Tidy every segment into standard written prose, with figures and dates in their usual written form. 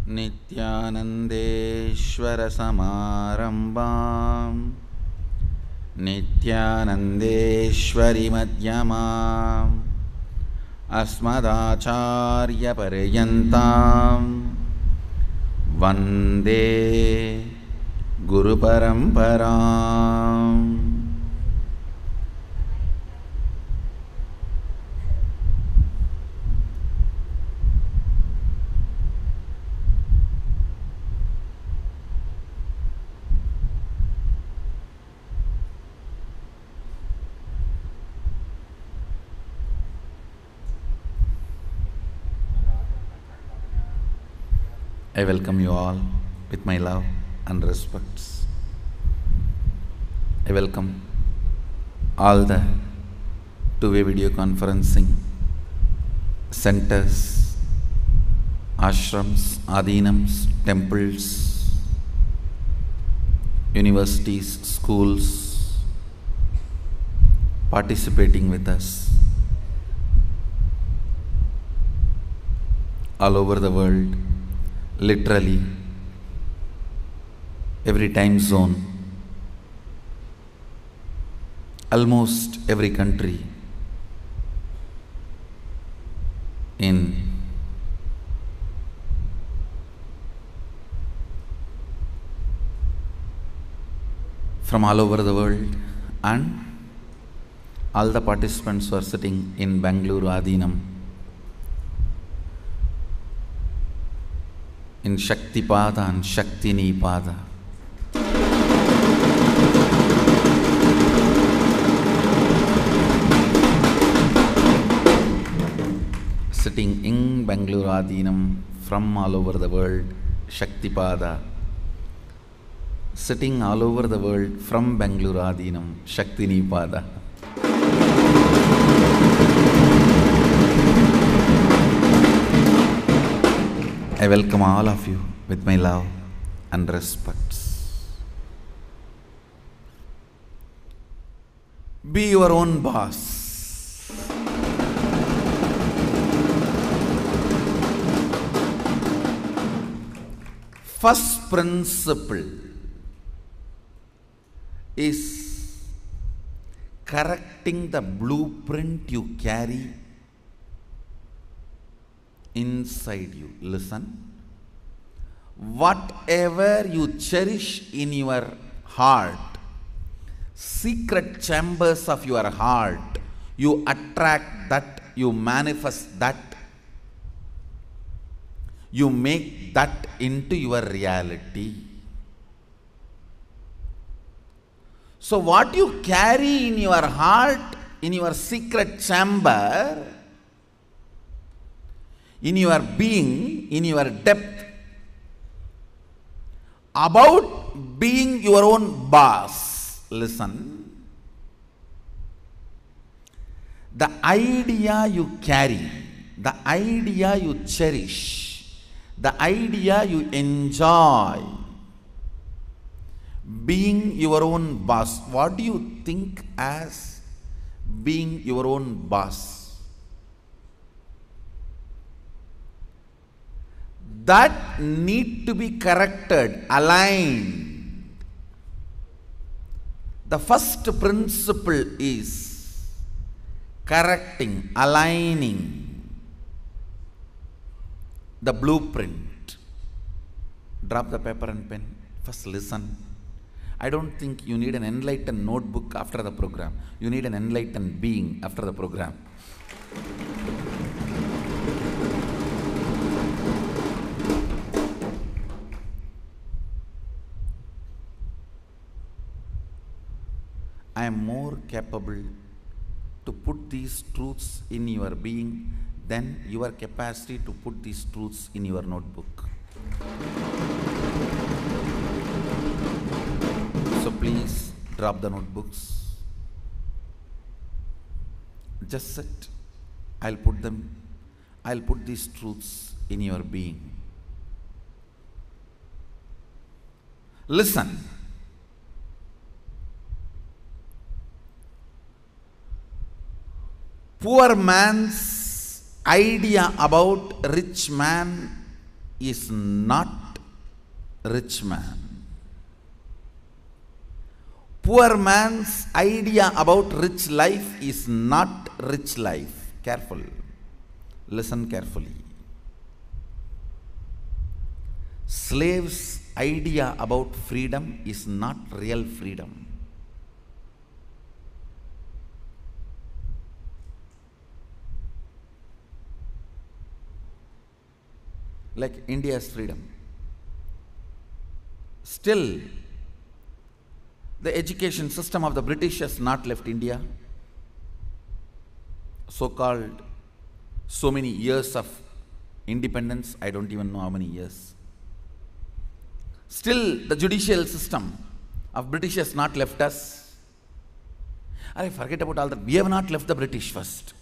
Nithyanandeshwara-samarambam Nithyanandeshwari-madhyamam Asmadacharya-paryantam Vande Guru-paramparam. I welcome you all with my love and respects. I welcome all the two-way video conferencing centers, ashrams, adhinams, temples, universities, schools participating with us all over the world. Literally, every time zone, almost every country from all over the world, and all the participants were sitting in Bangalore Adhinam, in Shaktipada and Shaktinipada. Sitting in Bangalore Adhinam from all over the world, Shaktipada. Sitting all over the world from Bangalore Adhinam, Shaktinipada. I welcome all of you with my love and respects. Be your own boss. First principle is correcting the blueprint you carry inside you. Listen. Whatever you cherish in your heart, secret chambers of your heart, you attract that, you manifest that, you make that into your reality. So what you carry in your heart, in your secret chamber, in your being, in your depth, about being your own boss. Listen. The idea you carry, the idea you cherish, the idea you enjoy, being your own boss. What do you think as being your own boss? That need to be corrected, aligned. The first principle is correcting, aligning the blueprint. Drop the paper and pen. First listen. I don't think you need an enlightened notebook after the program. You need an enlightened being after the program. I am more capable to put these truths in your being than your capacity to put these truths in your notebook. So please drop the notebooks. Just sit. I'll put these truths in your being. Listen. Poor man's idea about rich man is not rich man. Poor man's idea about rich life is not rich life. Careful. Listen carefully. Slave's idea about freedom is not real freedom. Like India's freedom. Still, the education system of the British has not left India. So-called so many years of independence, I don't even know how many years. Still, the judicial system of British has not left us. I forget about all that. We have not left the British first.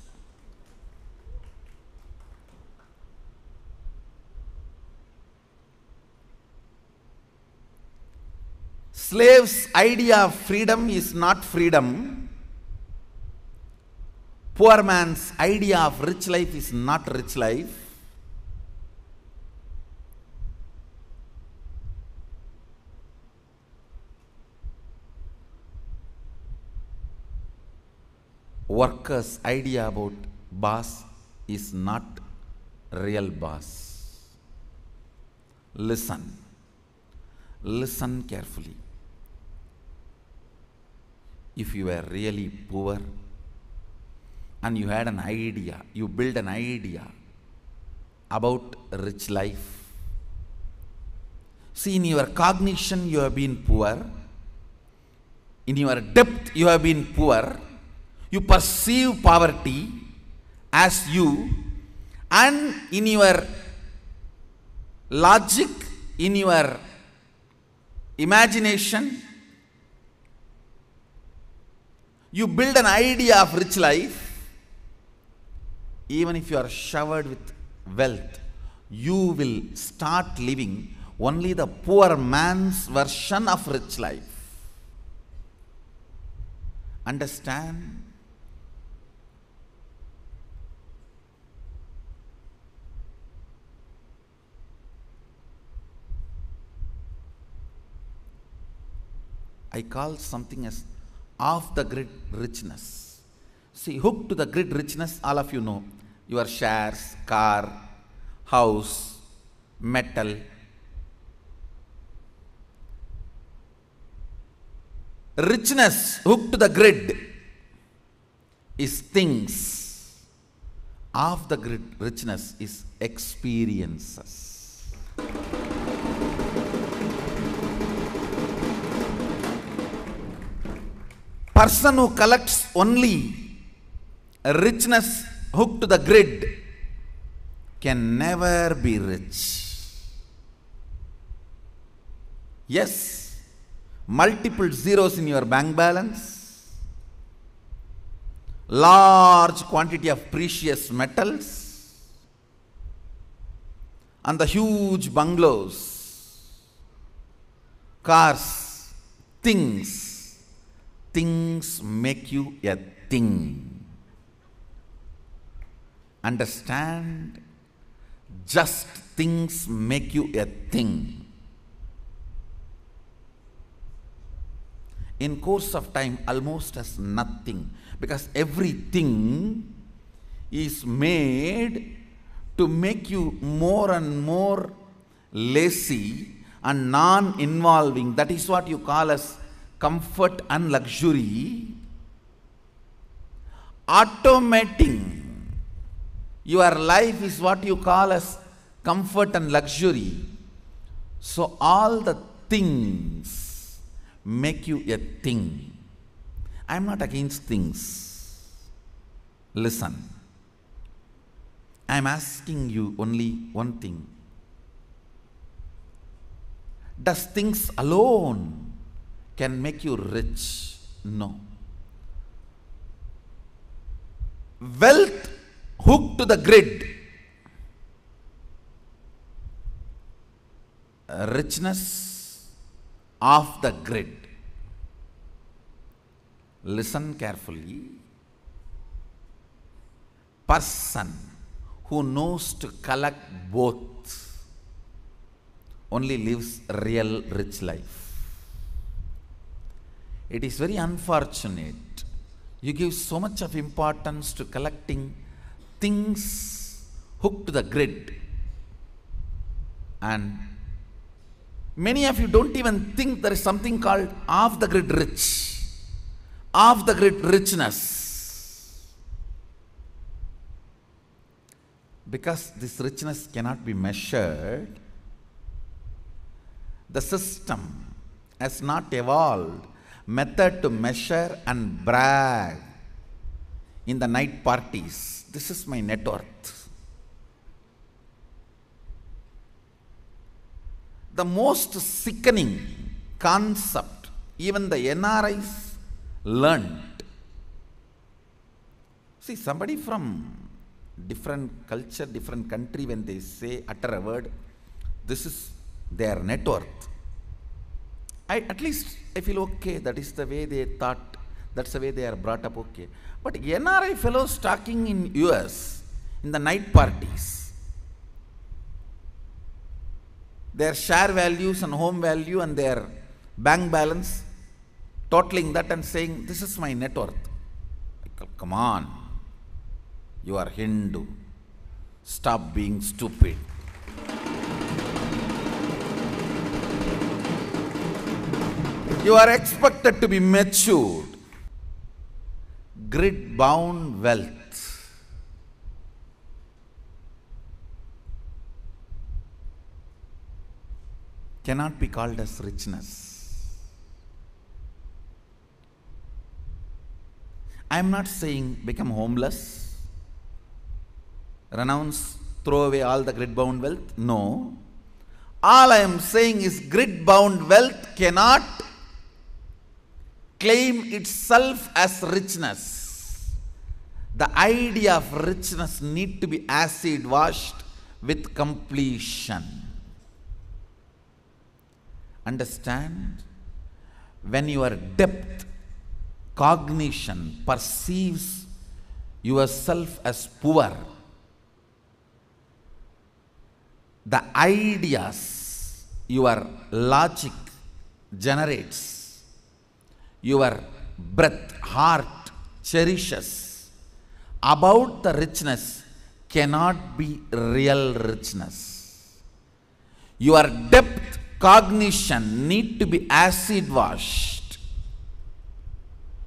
Slave's idea of freedom is not freedom. Poor man's idea of rich life is not rich life. Worker's idea about boss is not real boss. Listen. Listen carefully. If you were really poor and you had an idea, you built an idea about rich life. See, in your cognition you have been poor. In your depth you have been poor. You perceive poverty as you, and in your logic, in your imagination, you build an idea of rich life. Even if you are showered with wealth, you will start living only the poor man's version of rich life. Understand? I call something as off-the-grid richness. See, hooked to the grid richness, all of you know. Your shares, car, house, metal. Richness hooked to the grid is things. Off-the-grid richness is experiences. Person who collects only richness hooked to the grid can never be rich. Yes, multiple zeros in your bank balance, large quantity of precious metals, and the huge bungalows, cars, things. Things make you a thing. Understand? Just things make you a thing. In course of time, almost as nothing, because everything is made to make you more and more lazy and non-involving. That is what you call as comfort and luxury. Automating your life is what you call as comfort and luxury. So all the things make you a thing. I am not against things. Listen. I am asking you only one thing. Does things alone can make you rich? No. Wealth hooked to the grid. Richness off the grid. Listen carefully. Person who knows to collect both only lives a real rich life. It is very unfortunate. You give so much of importance to collecting things hooked to the grid, and many of you don't even think there is something called off the grid rich, off the grid richness. Because this richness cannot be measured, the system has not evolved method to measure and brag in the night parties. This is my net worth. The most sickening concept even the NRIs learned. See, somebody from different culture, different country, when they say, utter a word, this is their net worth. At least I feel okay, that is the way they thought, that's the way they are brought up, okay. But NRI fellows talking in US, in the night parties, their share values and home value and their bank balance, totaling that and saying, this is my net worth. Come on, you are Hindu. Stop being stupid. You are expected to be matured. Grid-bound wealth. Cannot be called as richness. I am not saying become homeless, renounce, throw away all the grid-bound wealth. No. All I am saying is grid-bound wealth cannot claim itself as richness. The idea of richness need to be acid washed with completion. Understand? When your depth, cognition perceives yourself as poor, the ideas your logic generates, your breath, heart cherishes about the richness cannot be real richness. Your depth, cognition need to be acid washed.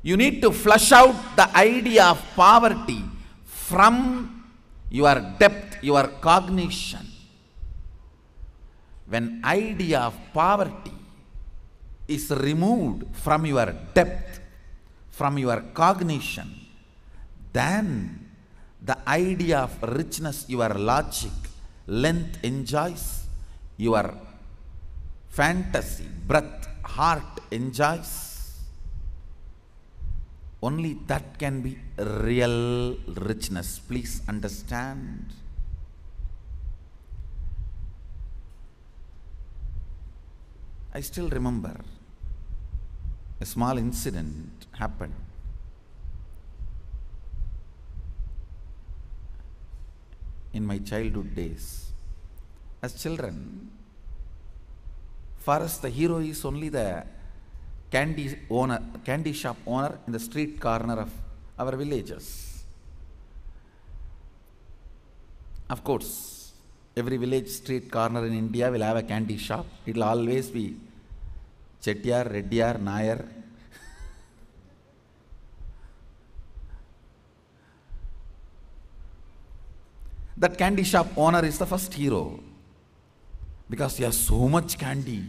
You need to flush out the idea of poverty from your depth, your cognition. When idea of poverty is removed from your depth, from your cognition, then the idea of richness, your logic, length enjoys, your fantasy, breath, heart enjoys. Only that can be real richness. Please understand. I still remember a small incident happened. In my childhood days. As children, for us the hero is only the candy shop owner in the street corner of our villages. Of course, every village street corner in India will have a candy shop. It will always be Chettiar, Reddiyar, Nayar. That candy shop owner is the first hero because he has so much candy.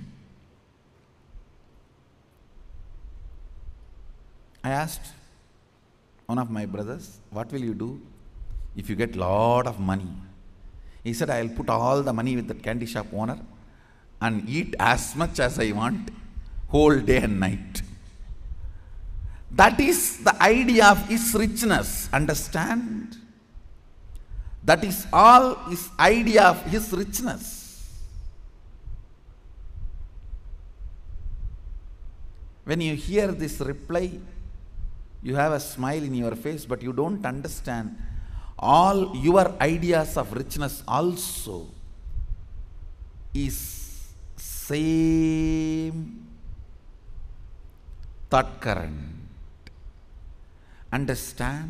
I asked one of my brothers, what will you do if you get lot of money? He said, I will put all the money with the candy shop owner and eat as much as I want, whole day and night. That is the idea of his richness. Understand? That is all his idea of his richness. When you hear this reply, you have a smile in your face, but you don't understand. All your ideas of richness also is same thought current. Understand,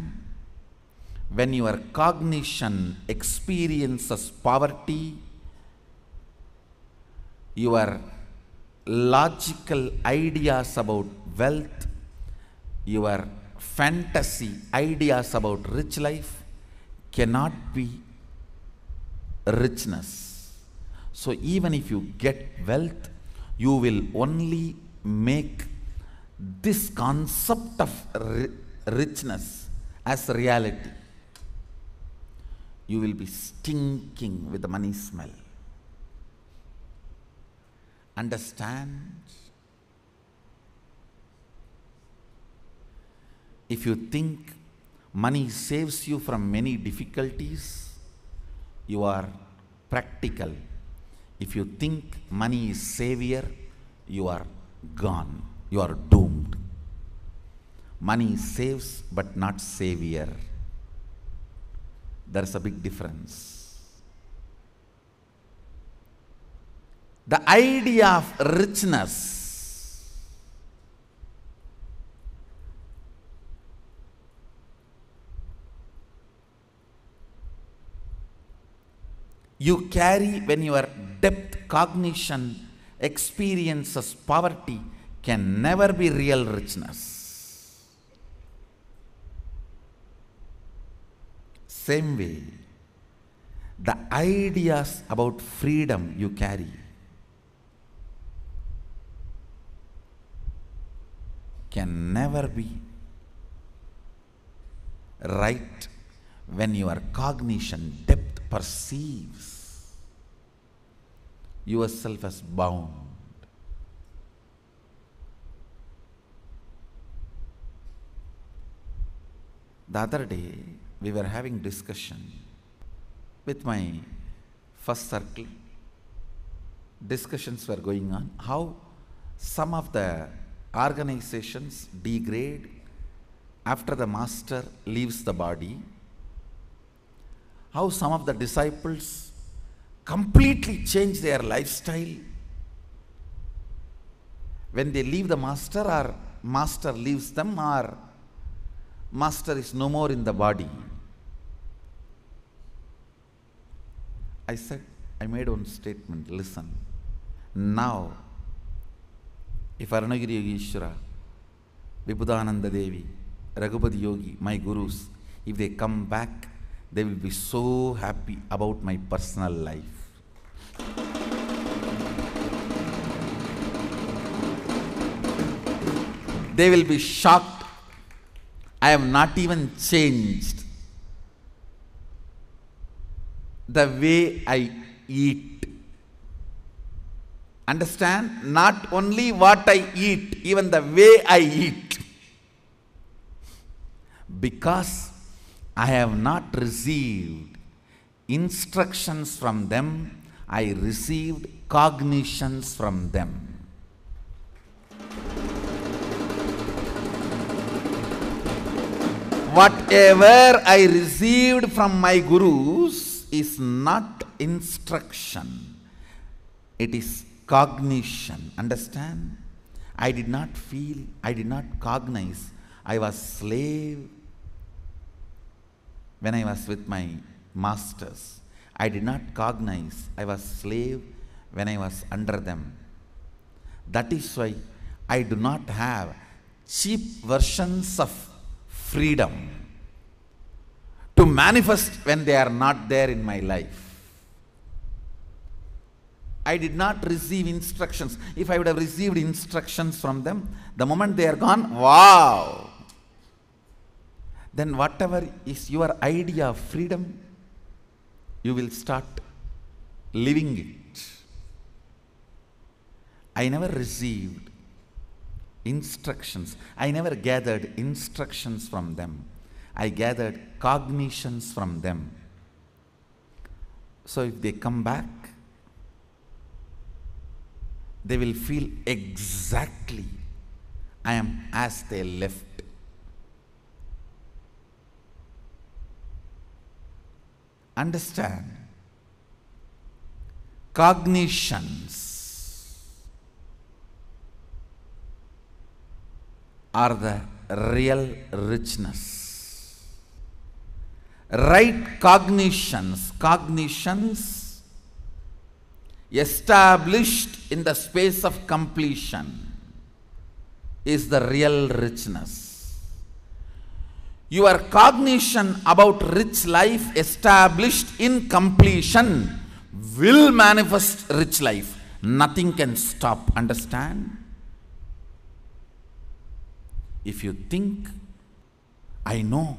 when your cognition experiences poverty, your logical ideas about wealth, your fantasy ideas about rich life cannot be richness. So even if you get wealth, you will only make this concept of richness as reality. You will be stinking with the money smell. Understand? If you think money saves you from many difficulties, you are practical. If you think money is savior, you are gone. You are doomed. Money saves but not savior. There is a big difference. The idea of richness you carry when your depth cognition experiences poverty can never be real richness. Same way, the ideas about freedom you carry can never be right when your cognition depth perceives yourself as bound. The other day, we were having discussion with my first circle. Discussions were going on how some of the organizations degrade after the master leaves the body, how some of the disciples completely change their lifestyle when they leave the master, or master leaves them, or master is no more in the body. I said, I made one statement, listen, now if Arunagiri Yogeshwara, Vibhudananda Devi, Raghupati Yogi, my gurus, if they come back, they will be so happy about my personal life. They will be shocked. I have not even changed the way I eat. Understand? Not only what I eat, even the way I eat. Because I have not received instructions from them, I received cognitions from them. Whatever I received from my gurus is not instruction, it is cognition. Understand? I did not feel, I did not cognize, I was slave when I was with my masters. I did not cognize, I was slave when I was under them. That is why I do not have cheap versions of freedom to manifest when they are not there in my life. I did not receive instructions. If I would have received instructions from them, the moment they are gone, wow! Then whatever is your idea of freedom, you will start living it. I never received instructions. I never gathered instructions from them. I gathered cognitions from them. So if they come back, they will feel exactly I am as they left. Understand? Cognitions are the real richness. Right cognitions established in the space of completion is the real richness. Your cognition about rich life established in completion will manifest rich life. Nothing can stop. Understand? If you think, I know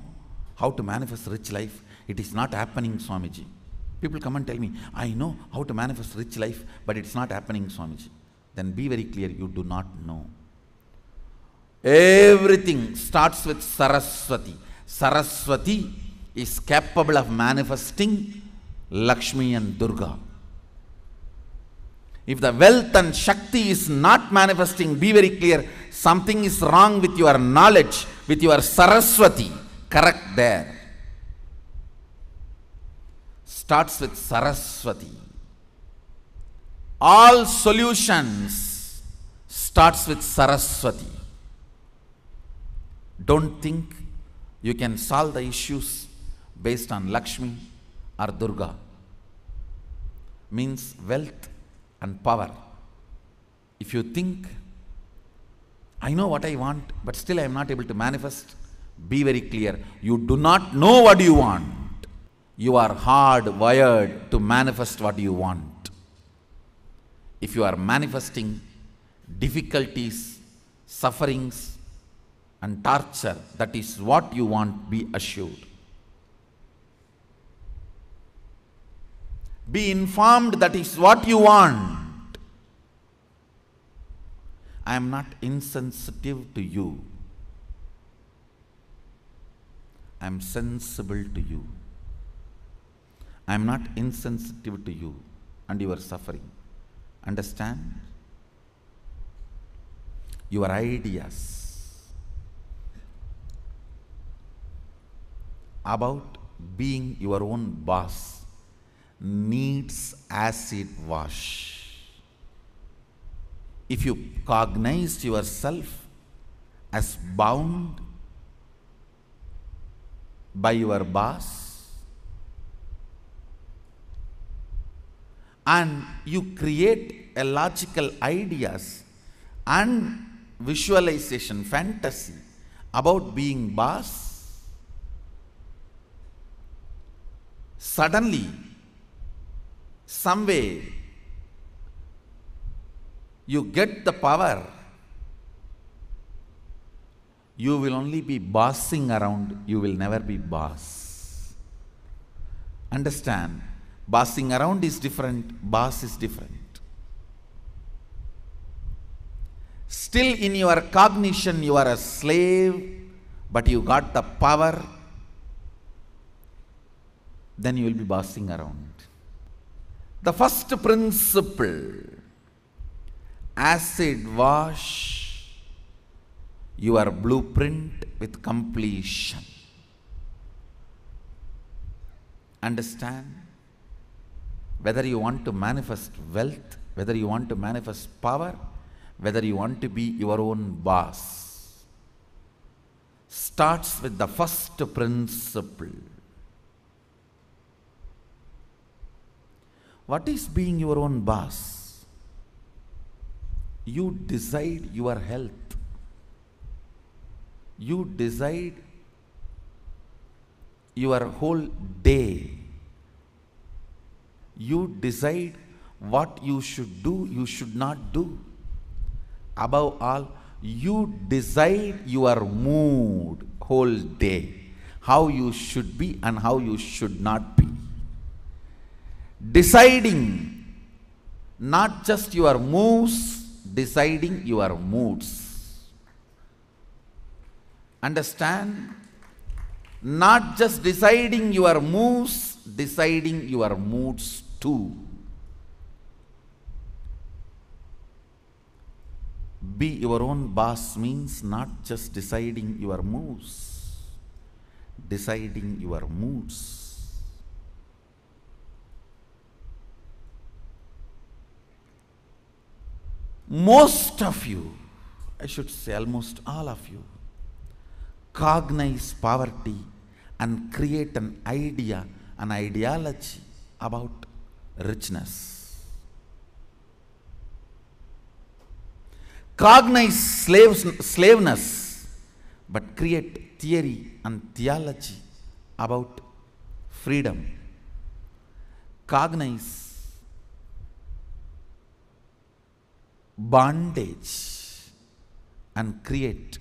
how to manifest rich life, it is not happening, Swamiji. People come and tell me, I know how to manifest rich life, but it's not happening, Swamiji. Then be very clear, you do not know. Everything starts with Saraswati. Saraswati is capable of manifesting Lakshmi and Durga. If the wealth and Shakti is not manifesting, be very clear, something is wrong with your knowledge, with your Saraswati. Correct there. Starts with Saraswati. All solutions starts with Saraswati. Don't think you can solve the issues based on Lakshmi or Durga. Means wealth and power. If you think, I know what I want, but still I am not able to manifest, be very clear, you do not know what you want. You are hardwired to manifest what you want. If you are manifesting difficulties, sufferings, and torture, that is what you want, be assured. Be informed that is what you want. I am not insensitive to you. I am sensible to you. I am not insensitive to you and your suffering. Understand? Your ideas about being your own boss needs acid wash. If you cognize yourself as bound by your boss, and you create a logical ideas and visualization, fantasy about being boss, suddenly, some way, you get the power, you will only be bossing around, you will never be boss. Understand? Bossing around is different, boss is different. Still in your cognition you are a slave, but you got the power, then you will be bossing around. The first principle, acid wash your blueprint with completion. Understand? Whether you want to manifest wealth, whether you want to manifest power, whether you want to be your own boss, starts with the first principle. What is being your own boss? You decide your health. You decide your whole day. You decide what you should do, you should not do. Above all, you decide your mood whole day, how you should be and how you should not be. Deciding not just your moves, deciding your moods. Understand? Not just deciding your moves, deciding your moods too. Be your own boss means not just deciding your moves, deciding your moods. Most of you, I should say almost all of you, cognize poverty and create an idea, an ideology about richness. Cognize slaveness, but create theory and theology about freedom. Cognize bondage and create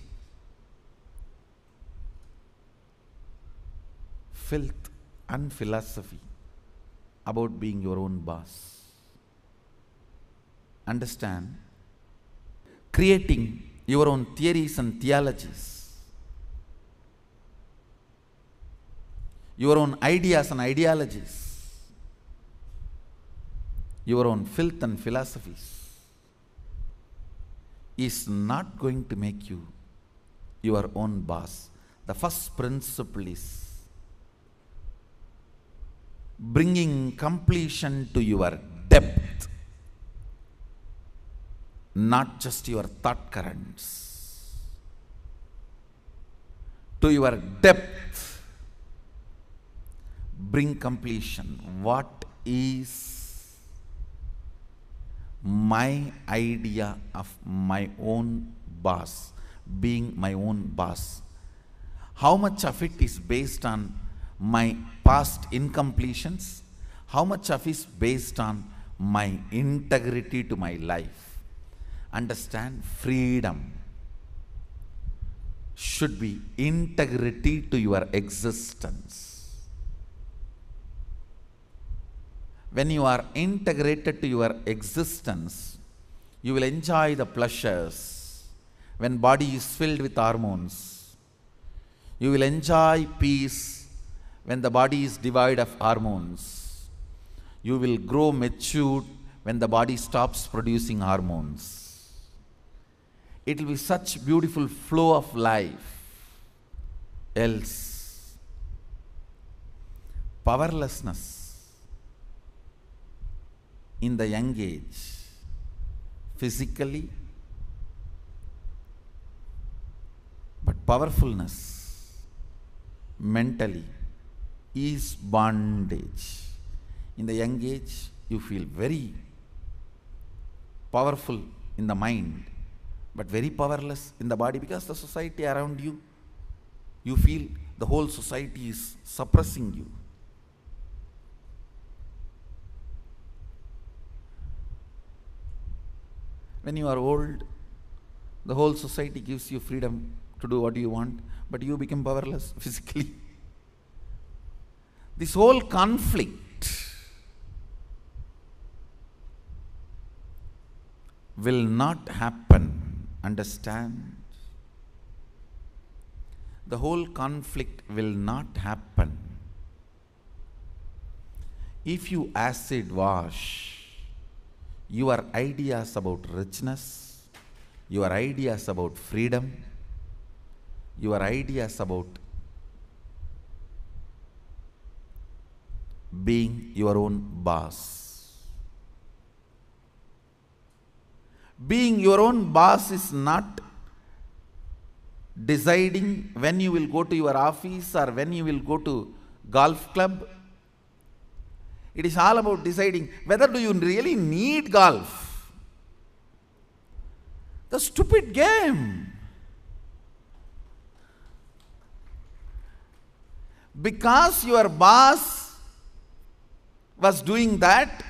filth and philosophy about being your own boss. Understand? Creating your own theories and theologies, your own ideas and ideologies, your own filth and philosophies is not going to make you your own boss. The first principle is bringing completion to your depth, not just your thought currents. To your depth, bring completion. What is my idea of my own boss, being my own boss? How much of it is based on my past incompletions? How much of it is based on my integrity to my life? Understand, freedom should be integrity to your existence. When you are integrated to your existence, you will enjoy the pleasures. When body is filled with hormones, you will enjoy peace. When the body is devoid of hormones, you will grow matured when the body stops producing hormones. It will be such beautiful flow of life. Else, powerlessness in the young age, physically, but powerfulness mentally is bondage. In the young age, you feel very powerful in the mind, but very powerless in the body because the society around you, you feel the whole society is suppressing you. When you are old, the whole society gives you freedom to do what you want, but you become powerless physically. This whole conflict will not happen. Understand? The whole conflict will not happen if you acid wash your ideas about richness, your ideas about freedom, your ideas about being your own boss. Being your own boss is not deciding when you will go to your office or when you will go to golf club. It is all about deciding whether do you really need golf. The stupid game. Because your boss was doing that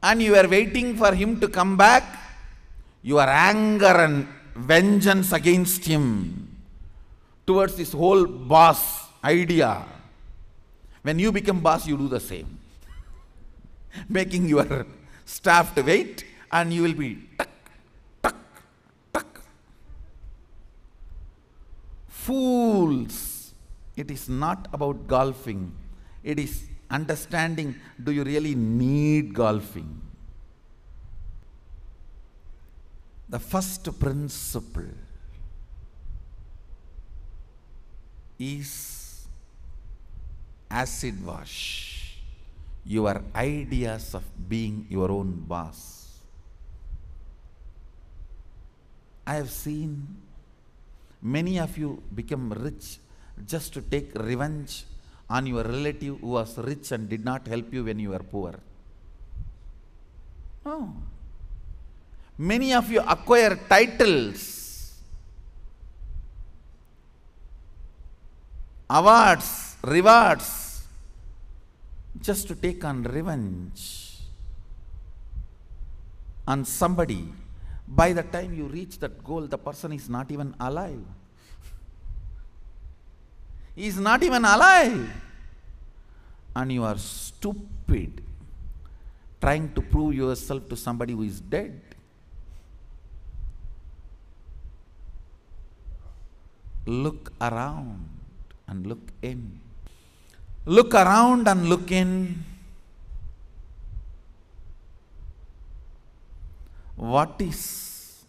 and you were waiting for him to come back, your anger and vengeance against him towards this whole boss idea. When you become boss, you do the same. Making your staff to wait and you will be tuck, tuck, tuck. Fools. It is not about golfing. It is understanding, do you really need golfing? The first principle is acid wash your ideas of being your own boss. I have seen many of you become rich just to take revenge on your relative who was rich and did not help you when you were poor. No. Many of you acquire titles, awards, rewards, just to take on revenge on somebody. By the time you reach that goal, the person is not even alive. He is not even alive. And you are stupid, trying to prove yourself to somebody who is dead. Look around and look in. Look around and look in. What is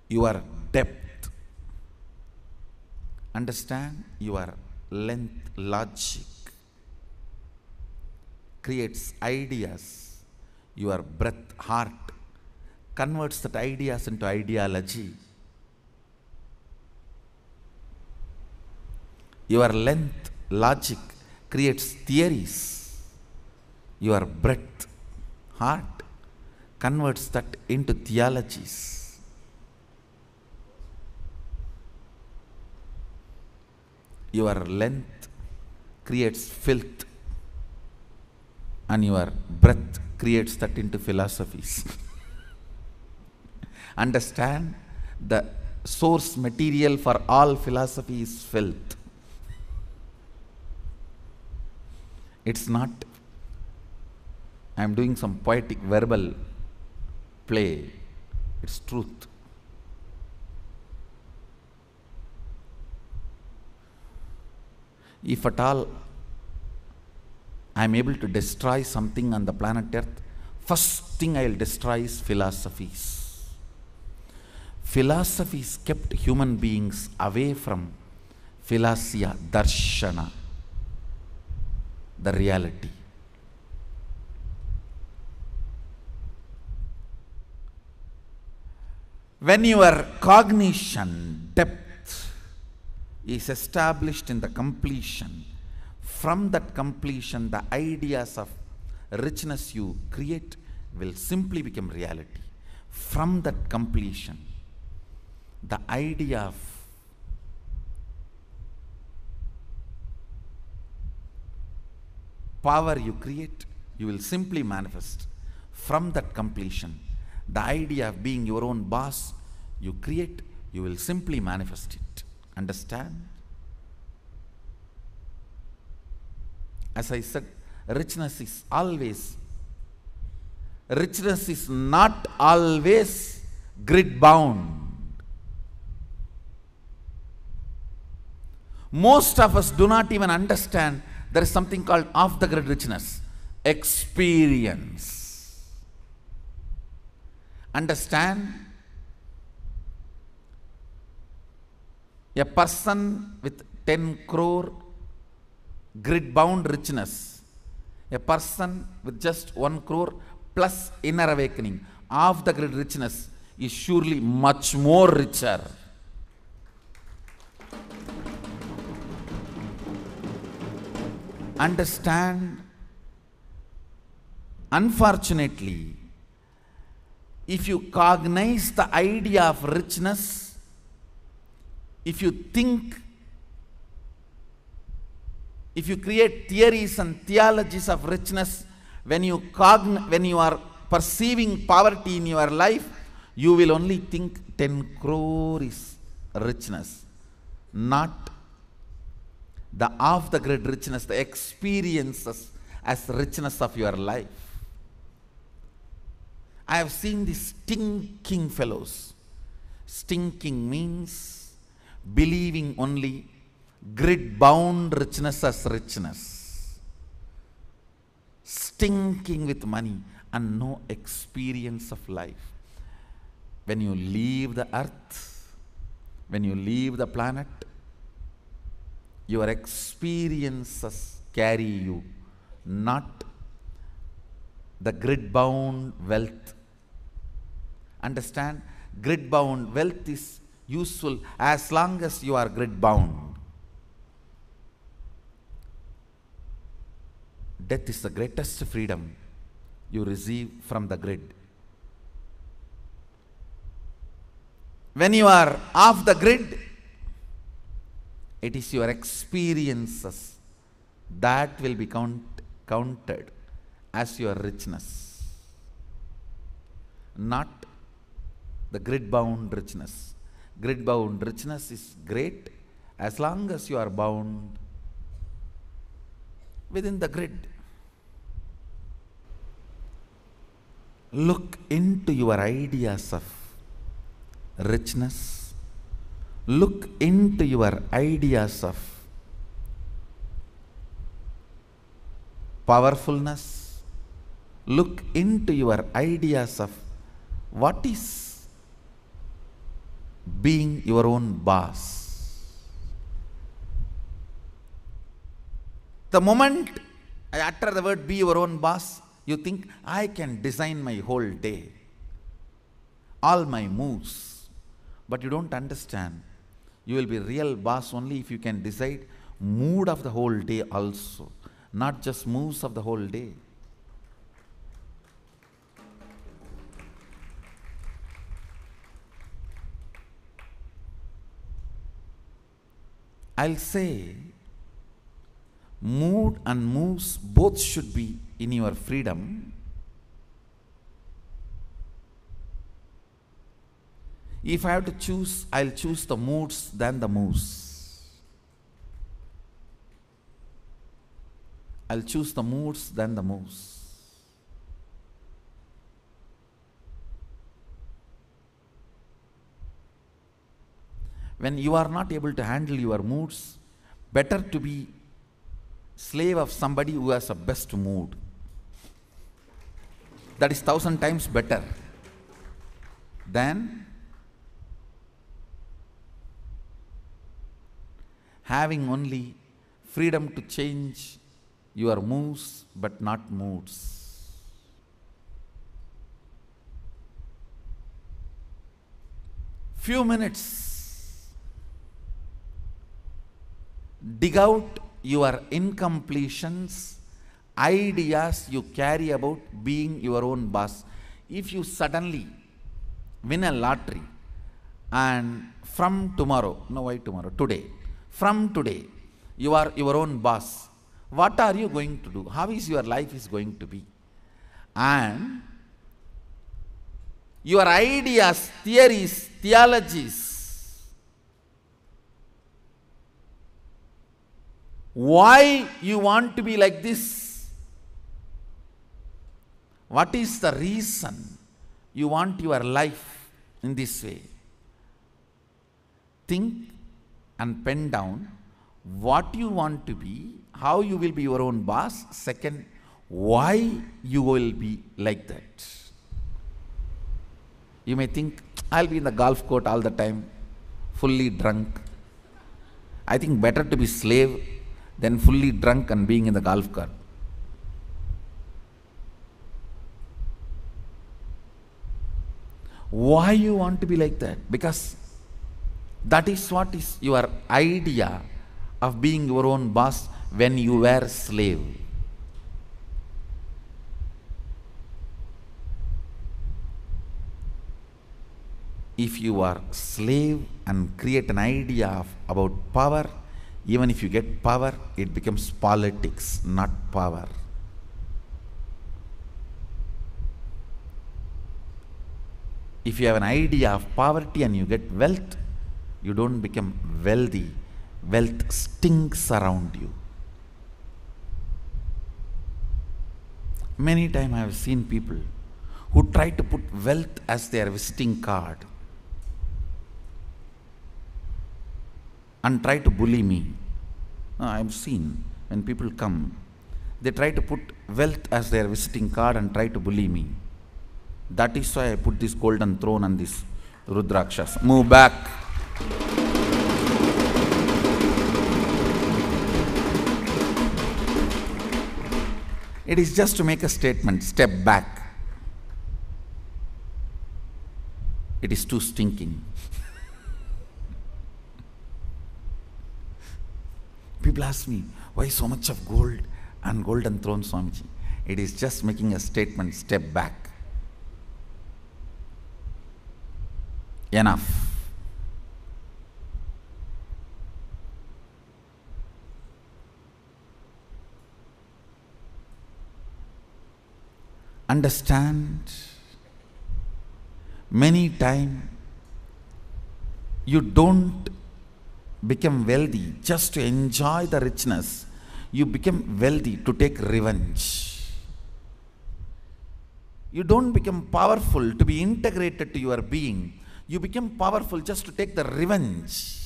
your depth? Understand, your length, logic creates ideas. Your breadth, heart, converts that ideas into ideology. Your length, logic creates theories. Your breadth, heart, converts that into theologies. Your length creates filth, and your breadth creates that into philosophies. Understand, the source material for all philosophy is filth. It's not, I am doing some poetic verbal play. It's truth. If at all I am able to destroy something on the planet Earth, first thing I will destroy is philosophies. Philosophies kept human beings away from philosia, darshana, the reality. When your cognition depth is established in the completion, from that completion, the ideas of richness you create will simply become reality. From that completion, the idea of power you create, you will simply manifest. From that completion, the idea of being your own boss you create, you will simply manifest it. Understand? As I said, richness is not always grid bound. Most of us do not even understand there is something called off the grid richness. Experience. Understand? A person with 10 crore grid bound richness, a person with just 1 crore plus inner awakening, off the grid richness is surely much more richer. Understand? Unfortunately, if you cognize the idea of richness, if you think, if you create theories and theologies of richness, when you are perceiving poverty in your life, you will only think 10 crore is richness, not the off the grid richness, the experiences as richness of your life. I have seen these stinking fellows. Stinking means believing only grid bound richness as richness. Stinking with money and no experience of life. When you leave the earth, when you leave the planet, your experiences carry you, not the grid bound wealth. Understand? Grid bound wealth is useful as long as you are grid bound. Death is the greatest freedom you receive from the grid. When you are off the grid, it is your experiences that will be counted as your richness, not the grid-bound richness. Grid-bound richness is great as long as you are bound within the grid. Look into your ideas of richness. Look into your ideas of powerfulness. Look into your ideas of what is being your own boss. The moment I utter the word be your own boss, you think I can design my whole day, all my moves. But you don't understand. You will be real boss only if you can decide mood of the whole day also, not just moves of the whole day. I'll say mood and moves both should be in your freedom. If I have to choose, I'll choose the moods than the moves. I'll choose the moods than the moves. When you are not able to handle your moods, better to be slave of somebody who has a best mood. That is 1,000 times better than having only freedom to change your moves but not moods. Few minutes, dig out your incompletions, ideas you carry about being your own boss. If you suddenly win a lottery and from tomorrow, no why tomorrow, today, from today, you are your own boss. What are you going to do? How is your life is going to be? And your ideas, theories, theologies, why you want to be like this? What is the reason you want your life in this way? Think and pen down what you want to be, how you will be your own boss. Second, why you will be like that. You may think, I'll be in the golf court all the time, fully drunk. I think better to be slave than fully drunk and being in the golf cart. Why you want to be like that? Because that is what is your idea of being your own boss when you were slave. If you are slave and create an idea about power, even if you get power, it becomes politics, not power. If you have an idea of poverty and you get wealth, you don't become wealthy. Wealth stinks around you. Many times I have seen people who try to put wealth as their visiting card and try to bully me. I have seen when people come, they try to put wealth as their visiting card and try to bully me. That is why I put this golden throne and this Rudrakshas. Move back. It is just to make a statement. Step back. It is too stinking. People ask me, why so much of gold and golden throne, Swamiji? It is just making a statement, step back. Enough. Understand, many times you don't become wealthy just to enjoy the richness. You become wealthy to take revenge. You don't become powerful to be integrated to your being. You become powerful just to take the revenge.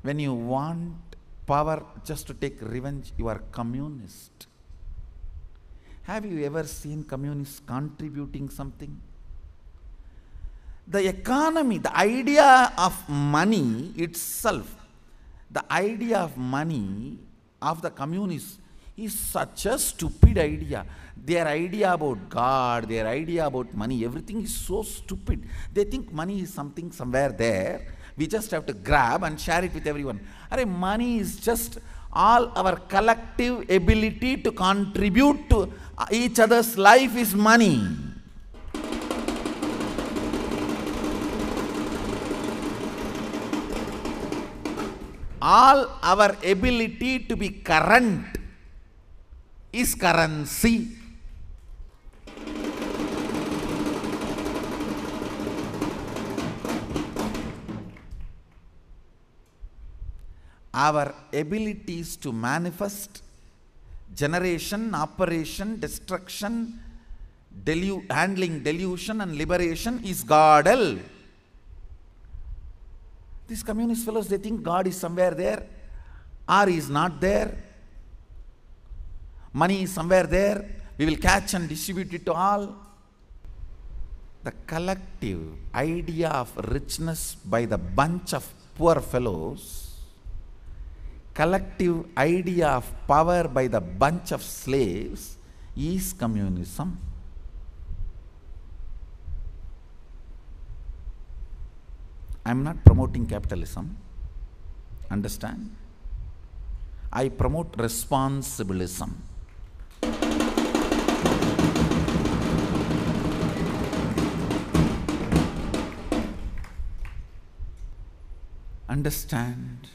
When you want power just to take revenge, you are communist. Have you ever seen communists contributing something? The economy, the idea of money itself, the idea of money of the communists is such a stupid idea. Their idea about God, their idea about money, everything is so stupid. They think money is something somewhere there. We just have to grab and share it with everyone. Money is just all our collective ability to contribute to each other's life is money. All our ability to be current is currency. Our abilities to manifest, generation, operation, destruction, handling delusion and liberation is Godel. These communist fellows, they think God is somewhere there or is not there. Money is somewhere there. We will catch and distribute it to all. The collective idea of richness by the bunch of poor fellows, collective idea of power by the bunch of slaves is communism. I am not promoting capitalism. Understand? I promote responsibilism. Understand?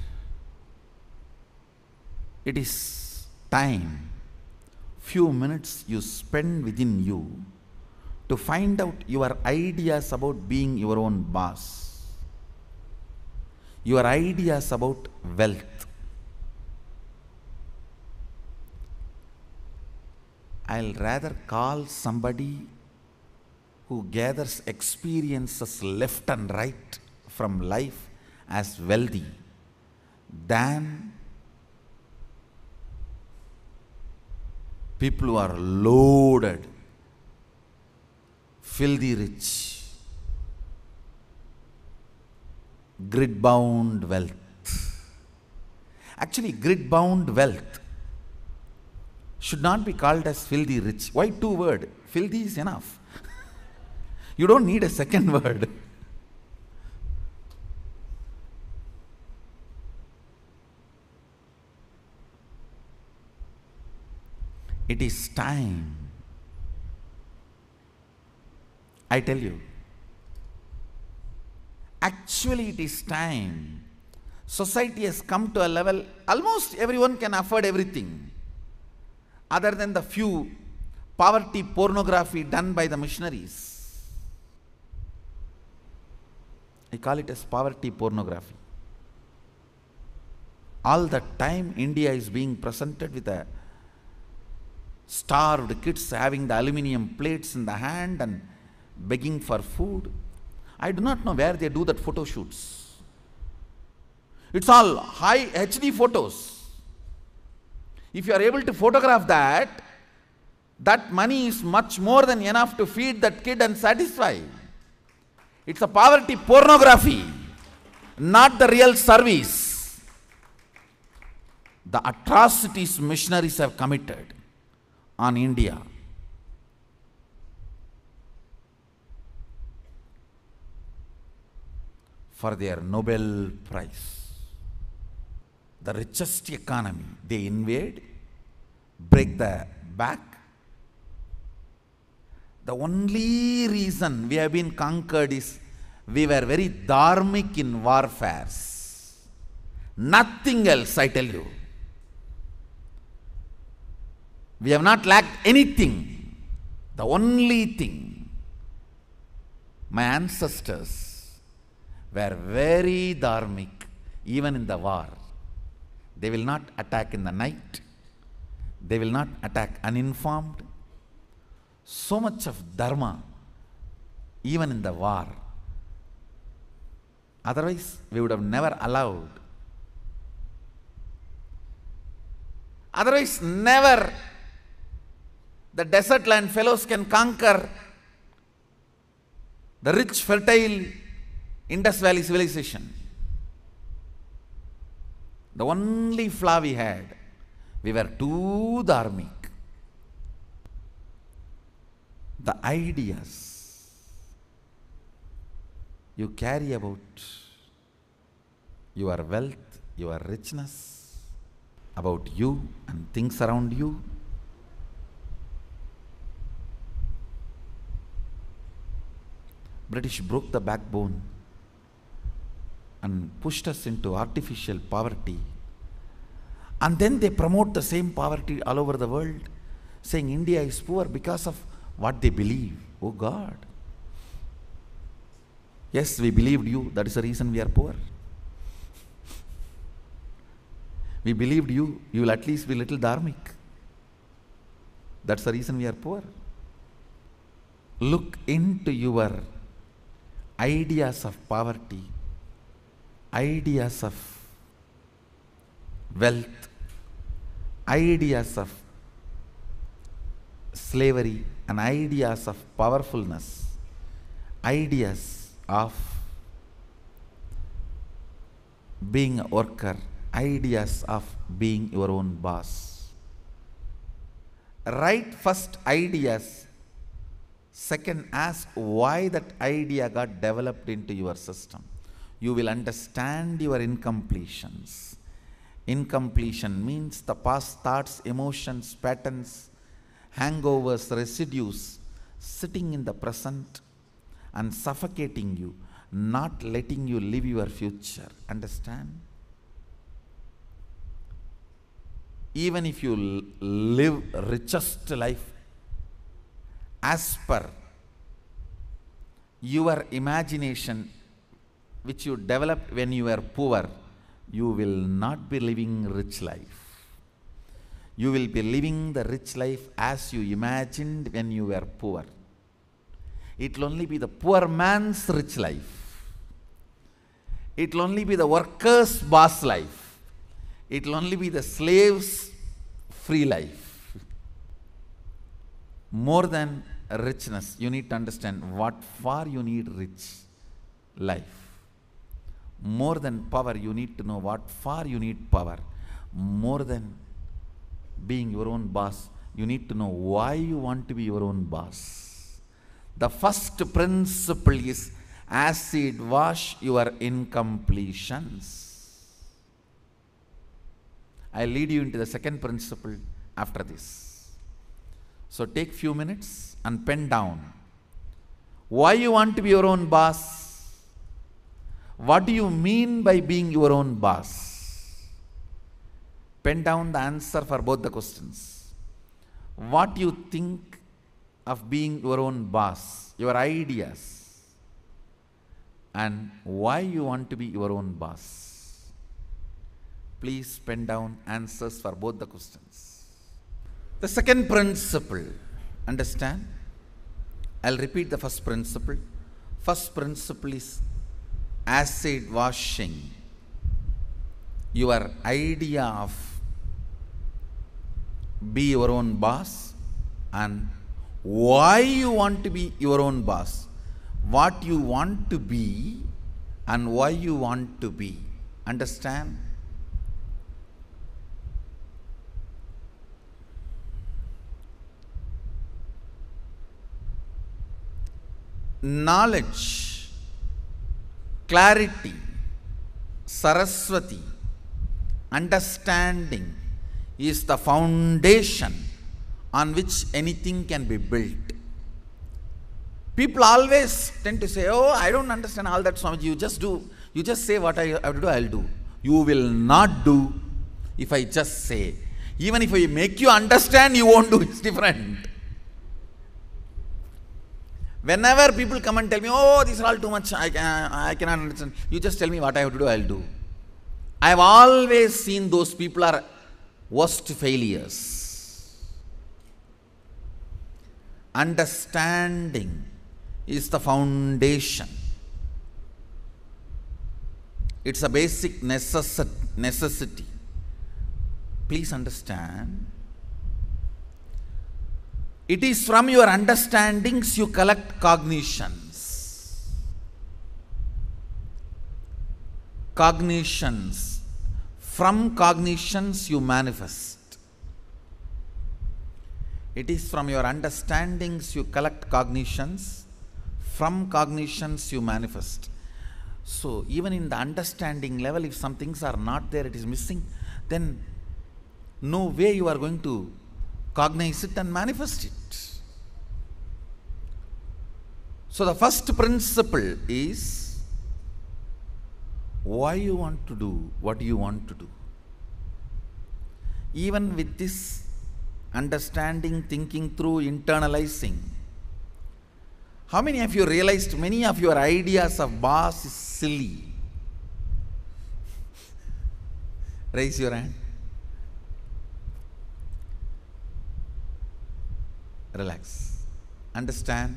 It is time, few minutes you spend within you to find out your ideas about being your own boss, your ideas about wealth. I'll rather call somebody who gathers experiences left and right from life as wealthy than people who are loaded, filthy rich, grid-bound wealth. Actually, grid-bound wealth should not be called as filthy rich. Why two words? Filthy is enough. You don't need a second word. It is time. I tell you. Actually, it is time. Society has come to a level, almost everyone can afford everything. Other than the few poverty pornography done by the missionaries. I call it as poverty pornography. All the time India is being presented with a starved kids having the aluminium plates in the hand and begging for food. I do not know where they do that photo shoots. It's all high HD photos. If you are able to photograph that, that money is much more than enough to feed that kid and satisfy. It's a poverty pornography, not the real service. The atrocities missionaries have committed on India. for their Nobel Prize. The richest economy, they invade, break the back. The only reason we have been conquered is we were very dharmic in warfares. Nothing else, I tell you. We have not lacked anything. The only thing, my ancestors were very dharmic, even in the war. They will not attack in the night. They will not attack uninformed. So much of dharma, even in the war. Otherwise, we would have never allowed. Otherwise, never the desert land fellows can conquer the rich, fertile Indus Valley civilization. The only flaw we had, we were too dharmic. The ideas you carry about your wealth, your richness, about you and things around you, British broke the backbone and pushed us into artificial poverty. And then they promote the same poverty all over the world, saying India is poor because of what they believe. Oh God. Yes, we believed you. That is the reason we are poor. We believed you. You will at least be a little dharmic. That's the reason we are poor. Look into your ideas of poverty, ideas of wealth, ideas of slavery, and ideas of powerfulness, ideas of being a worker, ideas of being your own boss. Write first ideas. Second, ask why that idea got developed into your system. You will understand your incompletions. Incompletion means the past thoughts, emotions, patterns, hangovers, residues sitting in the present and suffocating you, not letting you live your future. Understand? Even if you live richest life as per your imagination which you developed when you were poor, you will not be living rich life. You will be living the rich life as you imagined when you were poor. It will only be the poor man's rich life. It will only be the worker's boss life. It will only be the slave's free life. More than richness, you need to understand what for you need rich life. More than power, you need to know what for you need power. More than being your own boss, you need to know why you want to be your own boss. The first principle is acid wash your incompletions. I'll lead you into the second principle after this. So take few minutes and pen down why you want to be your own boss. What do you mean by being your own boss? Pen down the answer for both the questions. What you think of being your own boss, your ideas, and why you want to be your own boss. Please pen down answers for both the questions. The second principle, understand? I'll repeat the first principle. First principle is acid washing your idea of be your own boss and why you want to be your own boss, what you want to be and why you want to be. Understand? Knowledge clarity, Saraswati, understanding is the foundation on which anything can be built. People always tend to say, oh, I don't understand all that, Swamiji. You just say what I have to do, I'll do. You will not do if I just say. Even if I make you understand, you won't do. It's different. Whenever people come and tell me, oh, this is all too much, I cannot understand. You just tell me what I have to do, I'll do. I have always seen those people are worst failures. Understanding is the foundation. It's a basic necessity. Please understand. It is from your understandings you collect cognitions. Cognitions. From cognitions you manifest. It is from your understandings you collect cognitions. From cognitions you manifest. So even in the understanding level, if some things are not there, it is missing, then no way you are going to cognize it and manifest it. So the first principle is why you want to do what you want to do. Even with this understanding, thinking through, internalizing, how many of you realized many of your ideas of boss is silly? Raise your hand. Relax. Understand.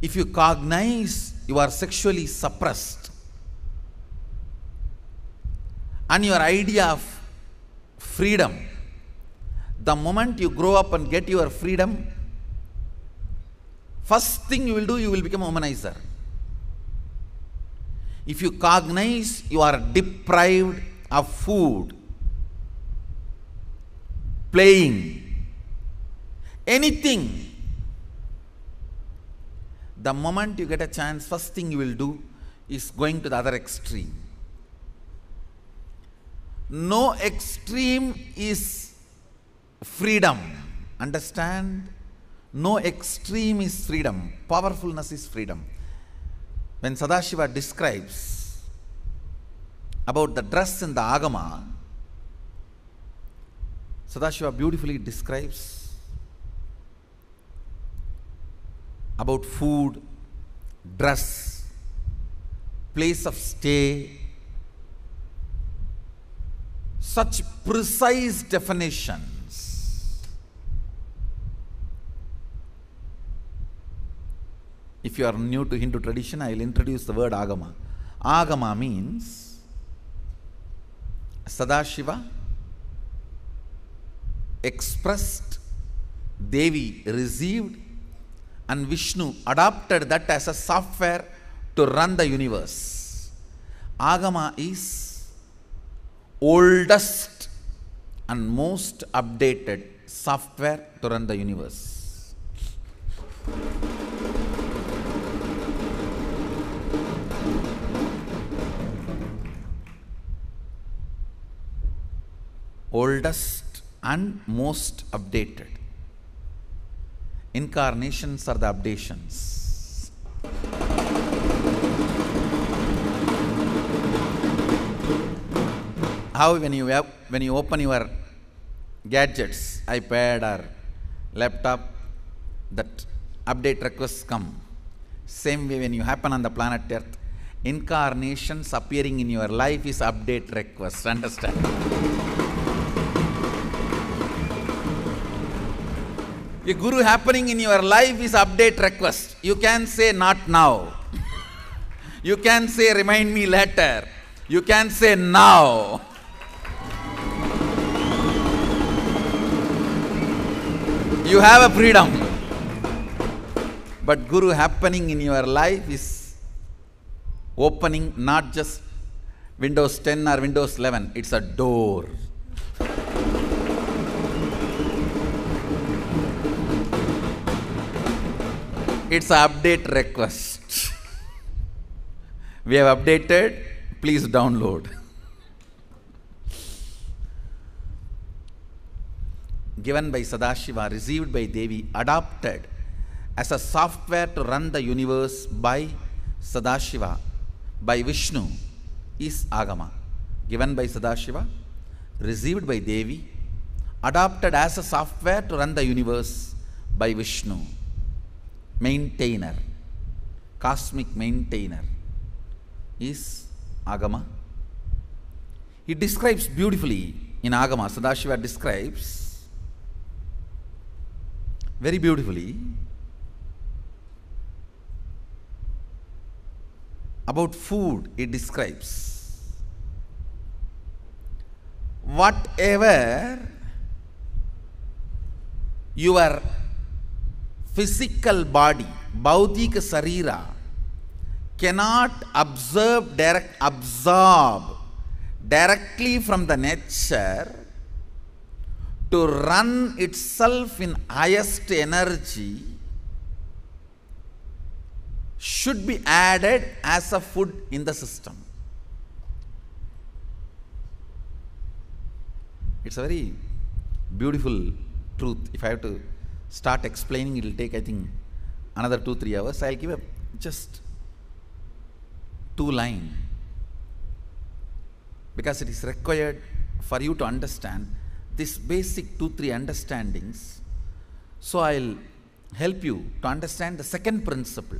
If you cognize you are sexually suppressed and your idea of freedom, the moment you grow up and get your freedom, first thing you will do, you will become a womanizer. If you cognize you are deprived of food, playing, anything, the moment you get a chance, first thing you will do is going to the other extreme. No extreme is freedom. Understand? No extreme is freedom. Powerfulness is freedom. When Sadashiva describes about the dress in the Agama, Sadashiva beautifully describes about food, dress, place of stay, such precise definitions. If you are new to Hindu tradition, I will introduce the word Agama. Agama means Sadashiva expressed, Devi received, and Vishnu adopted that as a software to run the universe. Agama is oldest and most updated software to run the universe. Oldest and most updated. Incarnations are the updations. How when you open your gadgets, iPad or laptop, that update requests come. Same way when you happen on the planet Earth, incarnations appearing in your life is update request. Understand? A guru happening in your life is update request. You can say not now. You can say remind me later. You can say now. You have a freedom. But guru happening in your life is opening not just Windows 10 or Windows 11. It's a door. It's an update request. We have updated. Please download. Given by Sadashiva, received by Devi, adopted as a software to run the universe by Sadashiva, by Vishnu, is Agama. Given by Sadashiva, received by Devi, adopted as a software to run the universe by Vishnu, maintainer, cosmic maintainer, is Agama. He describes beautifully in Agama, Sadashiva describes very beautifully about food. It describes whatever your physical body, Bhaudika Sarira, cannot absorb directly from the nature to run itself in highest energy, should be added as a food in the system. It's a very beautiful truth. If I have to start explaining, it will take, I think, another 2-3 hours. I'll give just 2 lines, because it is required for you to understand this basic 2-3 understandings. So I'll help you to understand the second principle.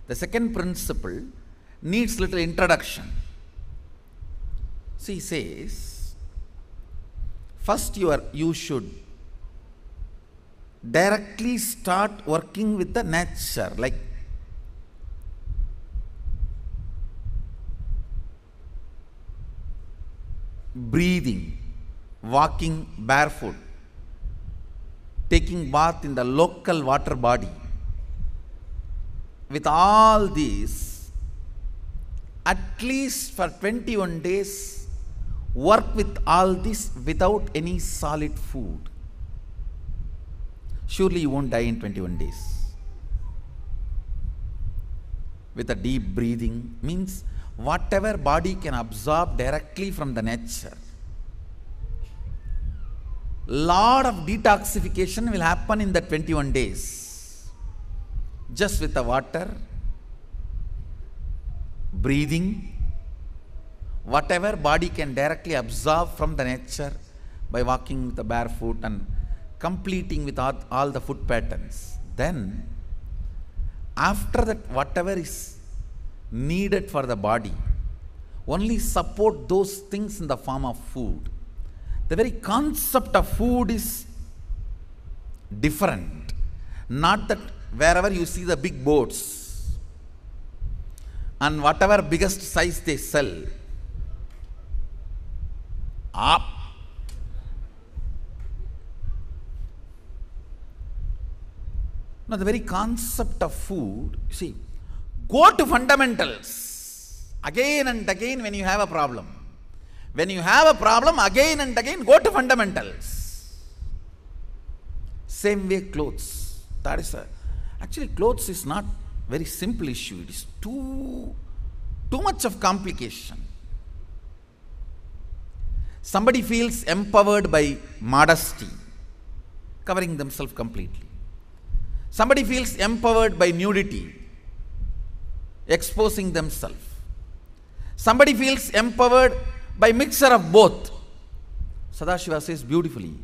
The second principle needs little introduction. See, he says, first you should directly start working with the nature, like breathing, walking barefoot, taking bath in the local water body. With all these, at least for 21 days, work with all this without any solid food. Surely you won't die in 21 days. With a deep breathing means whatever body can absorb directly from the nature. Lot of detoxification will happen in the 21 days. Just with the water, breathing, whatever body can directly absorb from the nature by walking with the barefoot and completing with all the foot patterns. Then, after that, whatever is needed for the body, only support those things in the form of food. The very concept of food is different. Not that wherever you see the big boats and whatever biggest size they sell, up. Now the very concept of food, you see, go to fundamentals again and again when you have a problem. When you have a problem, again and again go to fundamentals. Same way clothes. That is actually clothes is not very simple issue. It is too much of complication. Somebody feels empowered by modesty, covering themselves completely. Somebody feels empowered by nudity, exposing themselves. Somebody feels empowered by mixture of both. Sadashiva says beautifully,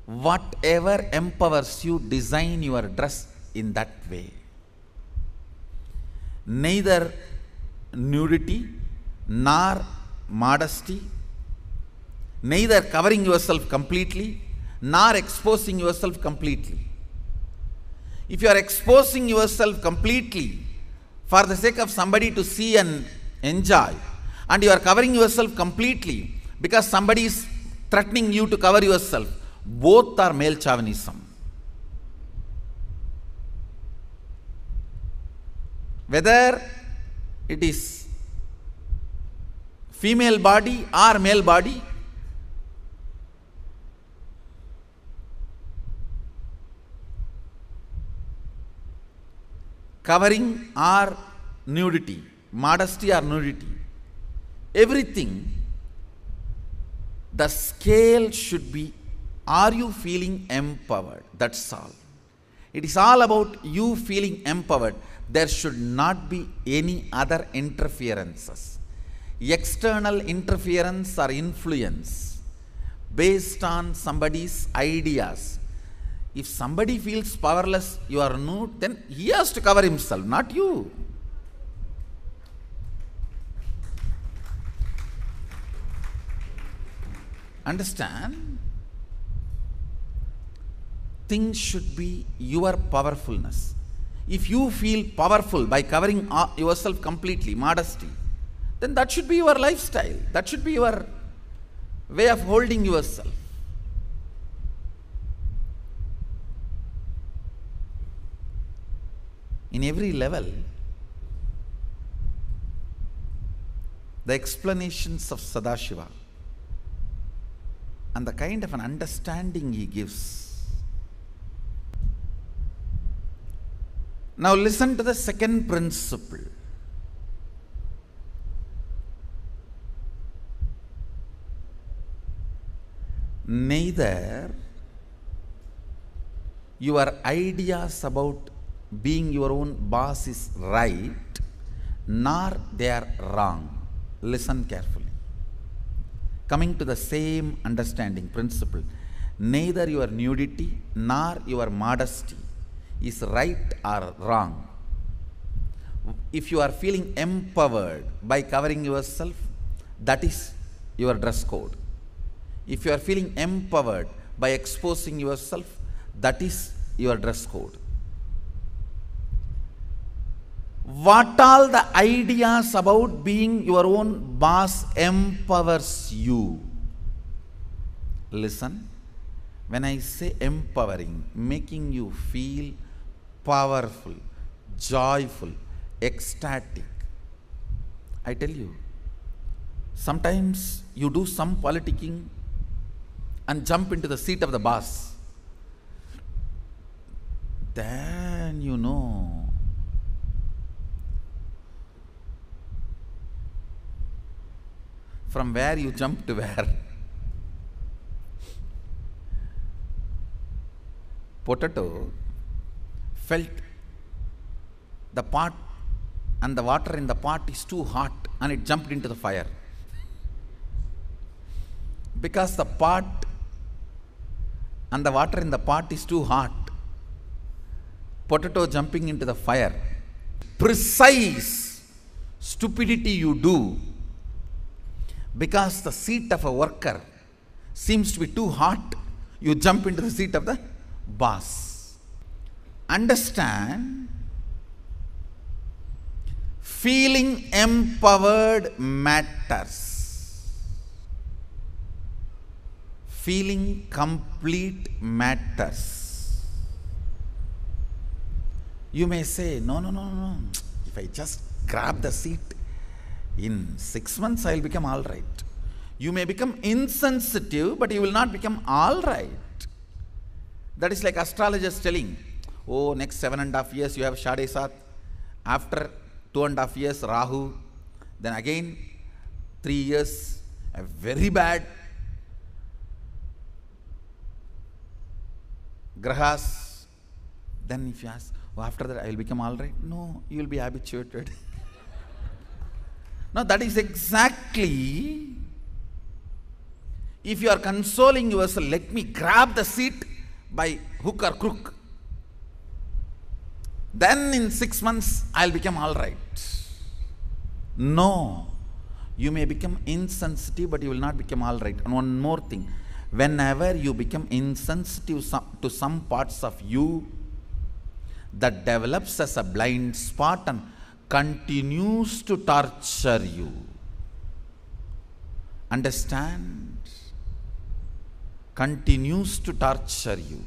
whatever empowers you, design your dress in that way. Neither nudity nor modesty, neither covering yourself completely nor exposing yourself completely. If you are exposing yourself completely for the sake of somebody to see and enjoy, and you are covering yourself completely because somebody is threatening you to cover yourself, both are male chauvinism. Whether it is female body or male body, covering or nudity, modesty or nudity, everything, the scale should be, are you feeling empowered? That's all. It is all about you feeling empowered. There should not be any other interferences, external interference or influence based on somebody's ideas. If somebody feels powerless, you are nude, then he has to cover himself, not you. Understand? Things should be your powerfulness. If you feel powerful by covering yourself completely, modesty, then that should be your lifestyle. That should be your way of holding yourself. In every level, the explanations of Sadashiva and the kind of an understanding he gives. Now listen to the second principle. Neither your ideas about being your own boss is right, nor they are wrong. Listen carefully. Coming to the same understanding principle, neither your nudity nor your modesty is right or wrong. If you are feeling empowered by covering yourself, that is your dress code. If you are feeling empowered by exposing yourself, that is your dress code. What all the ideas about being your own boss empowers you? Listen, when I say empowering, making you feel powerful, joyful, ecstatic, I tell you, sometimes you do some politicking and jump into the seat of the boss. Then you know from where you jump to where. Potato felt the pot and the water in the pot is too hot and it jumped into the fire. Because the pot and the water in the pot is too hot, potato jumping into the fire. Precise stupidity you do because the seat of a worker seems to be too hot, you jump into the seat of the boss. Understand, feeling empowered matters. Feeling complete matters. You may say, no. If I just grab the seat, in 6 months I will become all right. You may become insensitive, but you will not become all right. That is like astrologers telling, oh, next 7.5 years you have Shade Sat. After 2.5 years, Rahu. Then again, 3 years, a very bad Grahas. Then if you ask, oh, after that I will become all right. No, you will be habituated. Now that is exactly, if you are consoling yourself, let me grab the seat by hook or crook. Then in 6 months I will become all right. No, you may become insensitive, but you will not become all right. And one more thing, whenever you become insensitive to some parts of you, that develops as a blind spot and continues to torture you. Understand? Continues to torture you.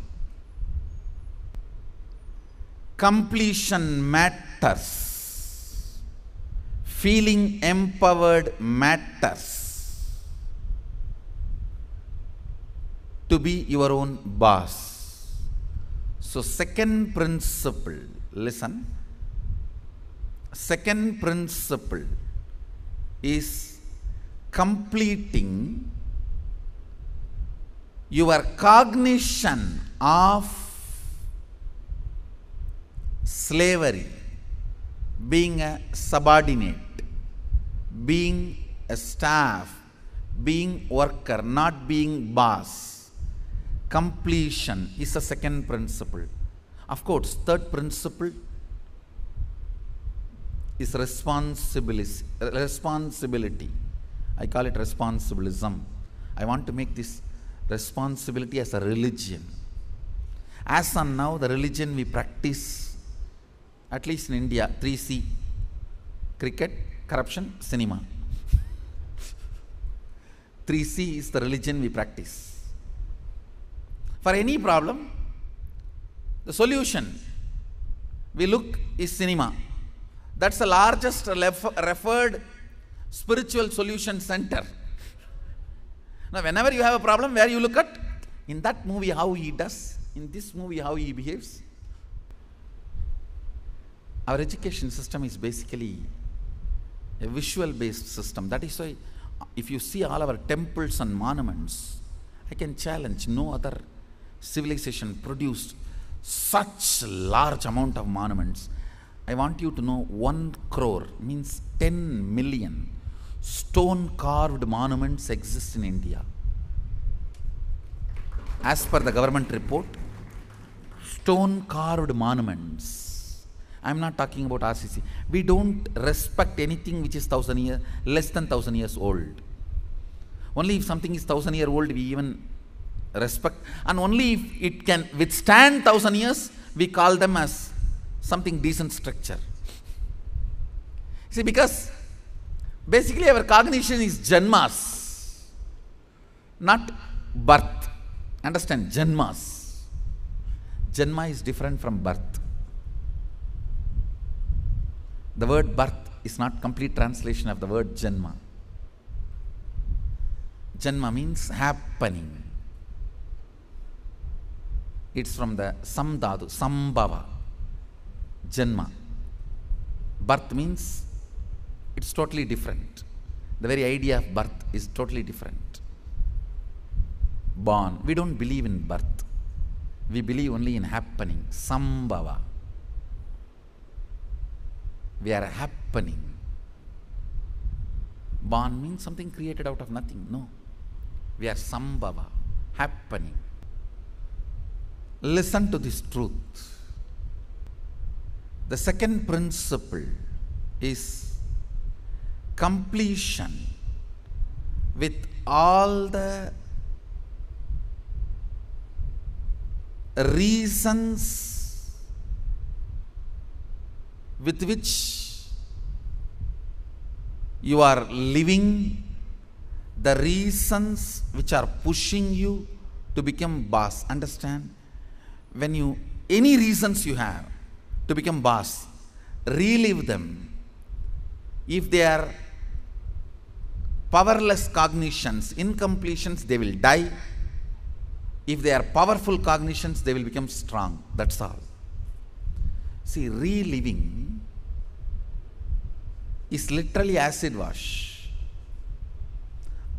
Completion matters. Feeling empowered matters. To be your own boss. So second principle, listen. second principle is completing your cognition of slavery, being a subordinate, being a staff, being worker, not being boss. Completion is the second principle. Of course, third principle is responsibility. I call it responsibilism. I want to make this responsibility as a religion. As on now, the religion we practice, at least in India, 3C: cricket, corruption, cinema. 3C is the religion we practice. For any problem, the solution we look is cinema. That's the largest referred spiritual solution center. Now, whenever you have a problem, where you look at? In that movie, how he does. In this movie, how he behaves. Our education system is basically a visual-based system. That is why, if you see all our temples and monuments, I can challenge no other civilization produced such large amount of monuments. I want you to know 1 crore means 10 million stone carved monuments exist in India. As per the government report, stone carved monuments. I am not talking about RCC. We don't respect anything which is less than 1,000 years old. Only if something is 1,000 years old, we even respect, and only if it can withstand 1,000 years, we call them as something decent structure. See, because basically our cognition is janmas, not birth. Understand? Janmas. Janma is different from birth. The word birth is not complete translation of the word janma. Janma means happening. It's from the samdhatu, sambhava. Janma. Birth means it's totally different. The very idea of birth is totally different. Born. We don't believe in birth. We believe only in happening. Sambhava. We are happening. Born means something created out of nothing. No. We are sambhava. Happening. Listen to this truth. The second principle is completion with all the reasons with which you are living, the reasons which are pushing you to become boss. Understand? When any reasons you have to become boss, relive them. If they are powerless cognitions, incompletions, they will die. If they are powerful cognitions, they will become strong. That's all. See, reliving is literally acid wash.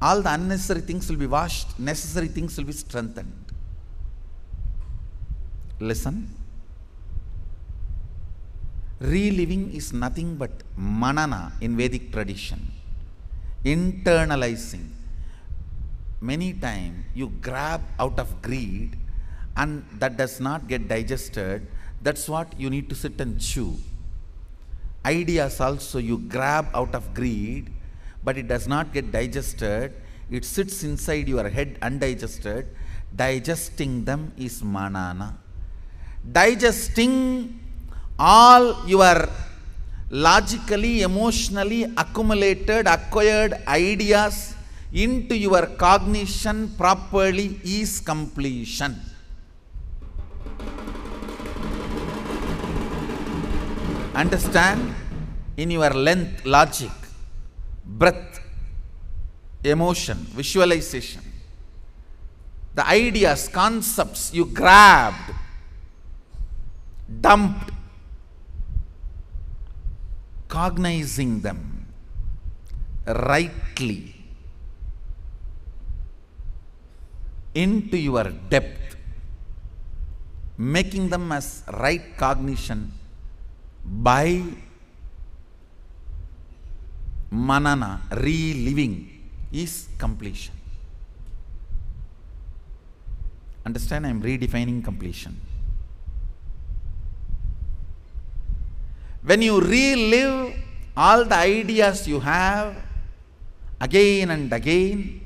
All the unnecessary things will be washed, necessary things will be strengthened. Listen. Reliving is nothing but manana in Vedic tradition. Internalizing. Many times you grab out of greed and that does not get digested. That's what you need to sit and chew. Ideas also you grab out of greed, but it does not get digested. It sits inside your head undigested. Digesting them is manana. Digesting all your logically, emotionally accumulated, acquired ideas into your cognition properly is completion. Understand? In your length, logic, breath, emotion, visualization, the ideas, concepts you grabbed, dumped, cognizing them rightly into your depth, making them as right cognition by manana, reliving, is completion. Understand, I am redefining completion. When you relive all the ideas you have again and again,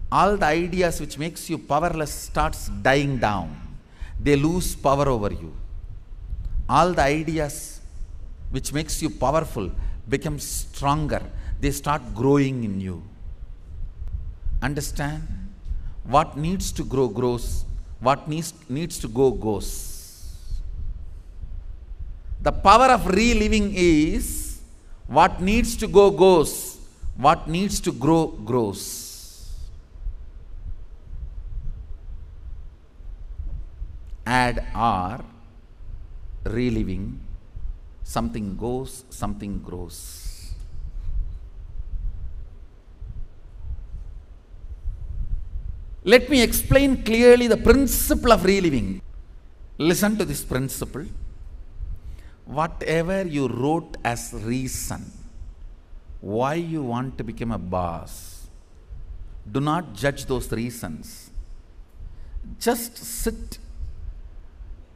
all the ideas which makes you powerless starts dying down. They lose power over you. All the ideas which makes you powerful become stronger. They start growing in you. Understand? What needs to grow grows. What needs to go goes. The power of reliving is what needs to go goes. What needs to grow grows. Add or, reliving, something goes, something grows. Let me explain clearly the principle of reliving. Listen to this principle. Whatever you wrote as reason, why you want to become a boss, do not judge those reasons. Just sit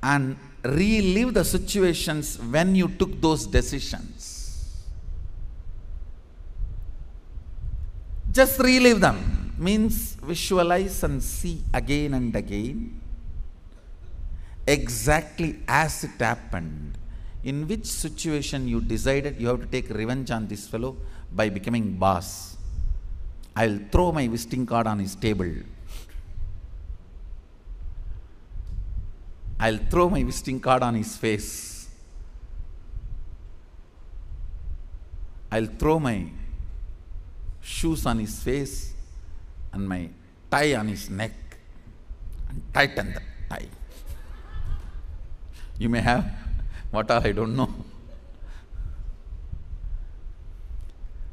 and relive the situations when you took those decisions. Just relive them. Means visualize and see again and again exactly as it happened. In which situation you decided you have to take revenge on this fellow by becoming boss. I'll throw my visiting card on his table. I'll throw my visiting card on his face. I'll throw my shoes on his face and my tie on his neck and tighten the tie. You may have what all I don't know.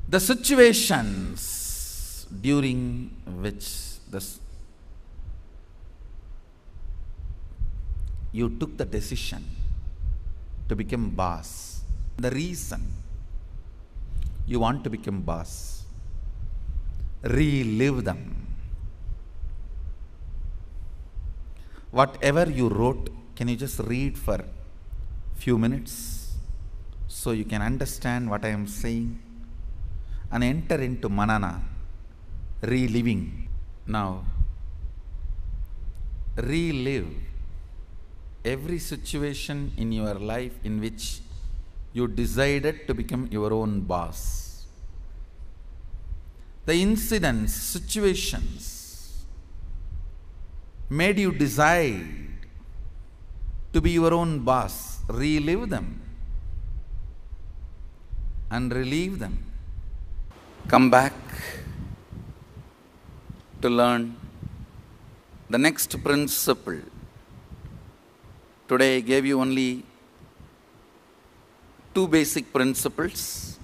The situations during which you took the decision to become boss, the reason you want to become boss, relive them. Whatever you wrote, can you just read for few minutes so you can understand what I am saying and enter into manana, reliving. Now, relive every situation in your life in which you decided to become your own boss. The incidents, situations made you decide to be your own boss. Relive them and relieve them. Come back to learn the next principle. Today I gave you only 2 basic principles.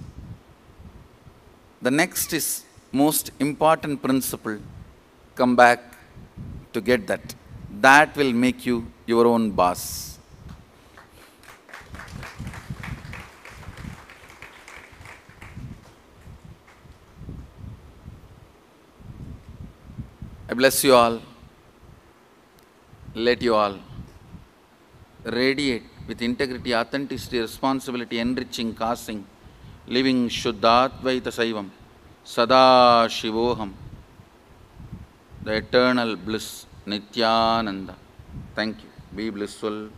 The next is most important principle. Come back to get that. That will make you your own boss. I bless you all. Let you all radiate with integrity, authenticity, responsibility, enriching, causing, living Shuddhadvaita Saivam, Sada Shivoham, the eternal bliss, Nithyananda. Thank you. Be blissful.